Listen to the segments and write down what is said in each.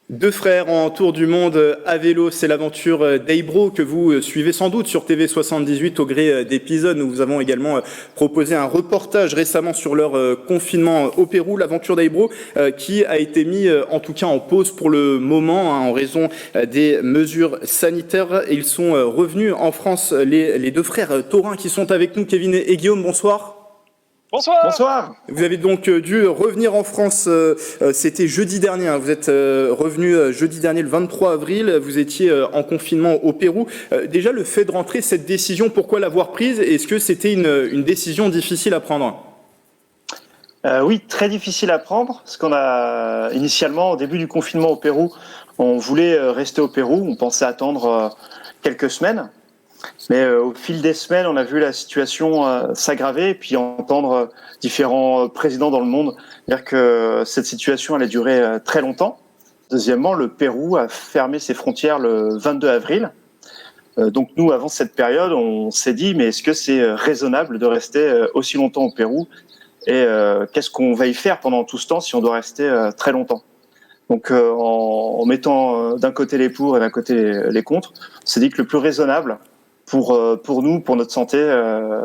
Deux frères en tour du monde à vélo, c'est l'aventure d'Aibro que vous suivez sans doute sur TV78 au gré d'épisodes. Nous vous avons également proposé un reportage récemment sur leur confinement au Pérou, l'aventure d'Aibro qui a été mis en tout cas en pause pour le moment en raison des mesures sanitaires. Et ils sont revenus en France, les deux frères taurins qui sont avec nous, Kevin et Guillaume, bonsoir. Bonsoir. Bonsoir. Vous avez donc dû revenir en France, c'était jeudi dernier, hein. Vous êtes revenu jeudi dernier, le 23 avril, vous étiez en confinement au Pérou. Déjà, le fait de rentrer, cette décision, pourquoi l'avoir prise? Est-ce que c'était une décision difficile à prendre? Oui, très difficile à prendre, parce qu'on a initialement, au début du confinement au Pérou, on voulait rester au Pérou, on pensait attendre quelques semaines. Mais au fil des semaines, on a vu la situation s'aggraver et puis entendre différents présidents dans le monde dire que cette situation allait durer très longtemps. Deuxièmement, le Pérou a fermé ses frontières le 22 avril. Donc nous, avant cette période, on s'est dit, mais est-ce que c'est raisonnable de rester aussi longtemps au Pérou? Et qu'est-ce qu'on va y faire pendant tout ce temps si on doit rester très longtemps? Donc en mettant d'un côté les pour et d'un côté les contre, on s'est dit que le plus raisonnable pour nous, pour notre santé,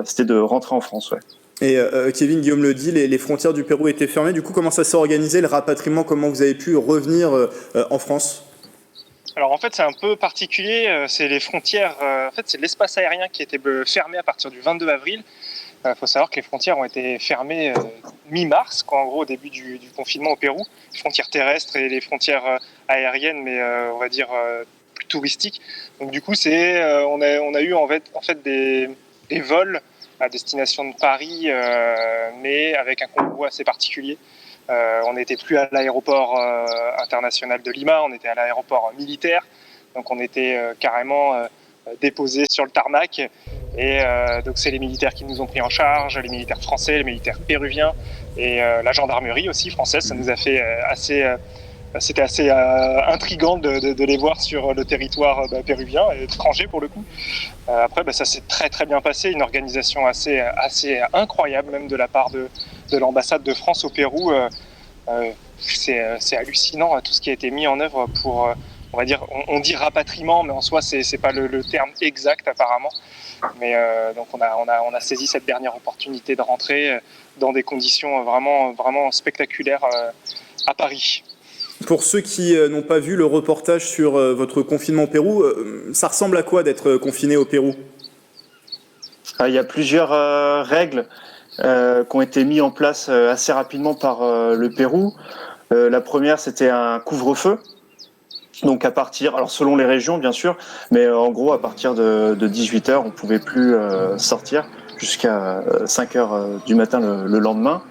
c'était de rentrer en France. Ouais. Et Kevin, Guillaume le dit, les frontières du Pérou étaient fermées. Du coup, comment ça s'est organisé, le rapatriement? Comment vous avez pu revenir en France? Alors en fait c'est un peu particulier, c'est les frontières, en fait c'est l'espace aérien qui était fermé à partir du 22 avril. Il faut savoir que les frontières ont été fermées mi-mars, en gros au début du confinement au Pérou. Les frontières terrestres et les frontières aériennes, mais on va dire plus touristiques. Donc du coup on a eu en fait des vols à destination de Paris, mais avec un convoi assez particulier. On n'était plus à l'aéroport international de Lima, on était à l'aéroport militaire. Donc on était carrément déposé sur le tarmac. Et donc c'est les militaires qui nous ont pris en charge, les militaires français, les militaires péruviens et la gendarmerie aussi française. Ça nous a fait c'était assez intriguant de les voir sur le territoire péruvien et étranger pour le coup. Après, ça s'est très très bien passé, une organisation assez incroyable même de la part de l'ambassade de France au Pérou. C'est hallucinant tout ce qui a été mis en œuvre pour, on va dire, on dit rapatriement, mais en soi c'est pas le terme exact apparemment. Mais donc on a saisi cette dernière opportunité de rentrer dans des conditions vraiment spectaculaires à Paris. Pour ceux qui n'ont pas vu le reportage sur votre confinement au Pérou, ça ressemble à quoi d'être confiné au Pérou? Il y a plusieurs règles qui ont été mises en place assez rapidement par le Pérou. La première, c'était un couvre-feu. Donc à partir, alors selon les régions bien sûr, mais en gros à partir de 18h, on pouvait plus sortir jusqu'à 5h du matin le lendemain.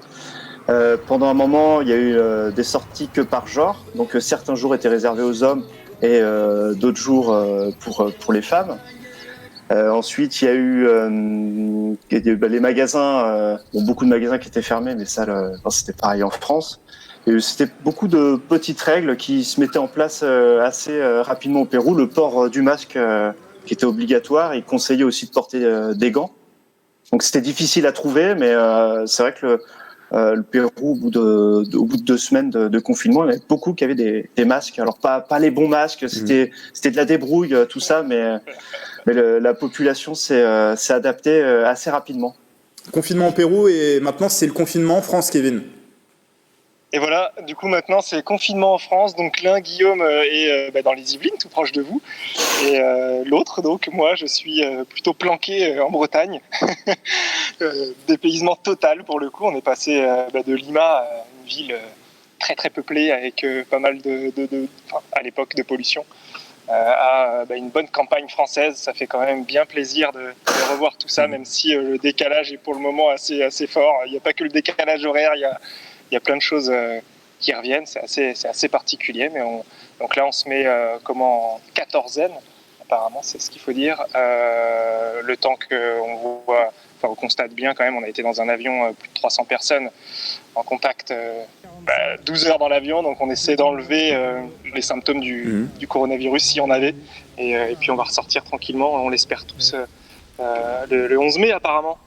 Pendant un moment, il y a eu des sorties que par genre, donc certains jours étaient réservés aux hommes et d'autres jours pour les femmes. Ensuite, il y a eu les magasins, beaucoup de magasins qui étaient fermés, mais ça, c'était pareil en France. Et c'était beaucoup de petites règles qui se mettaient en place assez rapidement au Pérou. Le port du masque qui était obligatoire, il conseillait aussi de porter des gants. Donc c'était difficile à trouver, mais c'est vrai que le Pérou, au bout de 2 semaines de confinement, il y en avait beaucoup qui avaient des masques. Alors pas les bons masques, c'était de la débrouille, tout ça, mais la population s'est adaptée assez rapidement. Confinement au Pérou et maintenant c'est le confinement en France, Kevin. Et voilà, du coup maintenant c'est confinement en France, donc l'un Guillaume est dans les Yvelines, tout proche de vous, et l'autre donc moi je suis plutôt planqué en Bretagne. Dépaysement total pour le coup, on est passé de Lima, une ville très très peuplée avec pas mal à l'époque de pollution, à une bonne campagne française. Ça fait quand même bien plaisir de revoir tout ça, même si le décalage est pour le moment assez fort. Il n'y a pas que le décalage horaire, il y a plein de choses qui reviennent, c'est assez particulier, mais donc là on se met comme en quatorzaine, apparemment c'est ce qu'il faut dire, le temps on constate bien quand même, on a été dans un avion, plus de 300 personnes en contact, 12 heures dans l'avion, donc on essaie d'enlever les symptômes du coronavirus si on avait, et puis on va ressortir tranquillement, on l'espère tous, le 11 mai apparemment.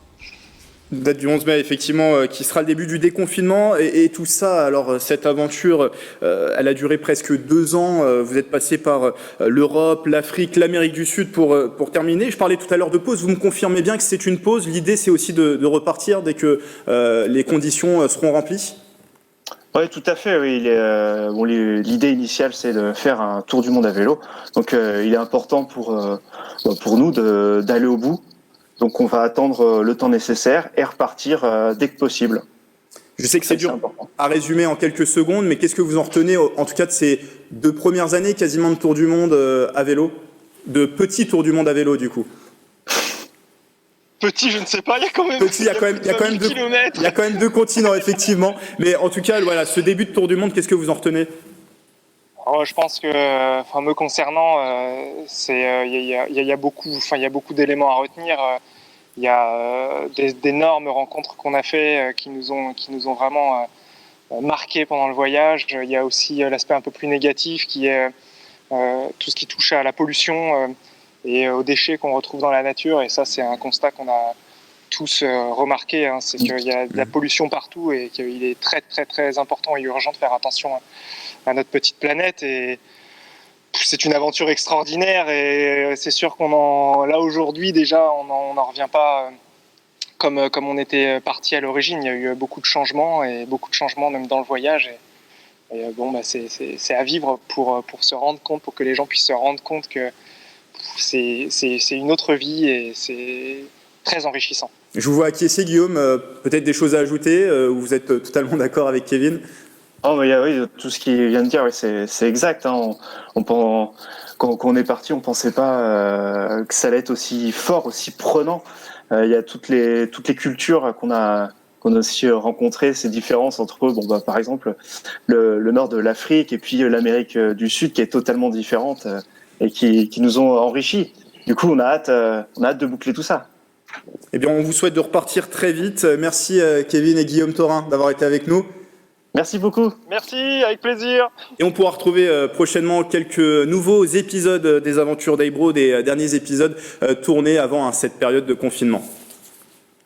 Date du 11 mai, effectivement, qui sera le début du déconfinement. Et tout ça, alors cette aventure, elle a duré presque 2 ans. Vous êtes passé par l'Europe, l'Afrique, l'Amérique du Sud pour terminer. Je parlais tout à l'heure de pause. Vous me confirmez bien que c'est une pause. L'idée, c'est aussi de repartir dès que les conditions seront remplies? Oui, tout à fait. Oui. L'idée initiale, c'est de faire un tour du monde à vélo. Donc, il est important pour nous d'aller au bout. Donc, on va attendre le temps nécessaire et repartir dès que possible. Je sais que c'est dur à résumer en quelques secondes, mais qu'est-ce que vous en retenez, en tout cas, de ces 2 premières années quasiment de tour du monde à vélo, de petits tours du monde à vélo, du coup? Petit, je ne sais pas, il y a quand même, Petit, il y a quand même 2 continents, effectivement. Mais en tout cas, voilà, ce début de tour du monde, qu'est-ce que vous en retenez? Je pense que, me concernant, il y a beaucoup d'éléments à retenir. Il y a d'énormes rencontres qu'on a fait qui nous ont vraiment marqué pendant le voyage. Il y a aussi l'aspect un peu plus négatif qui est tout ce qui touche à la pollution et aux déchets qu'on retrouve dans la nature. Et ça, c'est un constat qu'on a tous remarqué. C'est qu'il y a de la pollution partout et qu'il est très, très, très important et urgent de faire attention à notre petite planète. Et c'est une aventure extraordinaire et c'est sûr là aujourd'hui déjà, on n'en revient pas comme on était parti à l'origine. Il y a eu beaucoup de changements même dans le voyage. C'est à vivre pour se rendre compte, pour que les gens puissent se rendre compte que c'est une autre vie et c'est très enrichissant. Je vous vois acquiescer, Guillaume. Peut-être des choses à ajouter, ou vous êtes totalement d'accord avec Kevin? Oh, mais oui, tout ce qu'il vient de dire, oui, c'est exact. Quand on est parti, on pensait pas que ça allait être aussi fort, aussi prenant. Il y a toutes les cultures qu'on a aussi rencontrées, ces différences entre eux. Par exemple, le nord de l'Afrique et puis l'Amérique du Sud, qui est totalement différente et qui nous ont enrichis. Du coup, on a hâte de boucler tout ça. Eh bien, on vous souhaite de repartir très vite. Merci Kevin et Guillaume Thorin d'avoir été avec nous. Merci beaucoup. Merci, avec plaisir. Et on pourra retrouver prochainement quelques nouveaux épisodes des aventures d'Aibro, des derniers épisodes tournés avant cette période de confinement.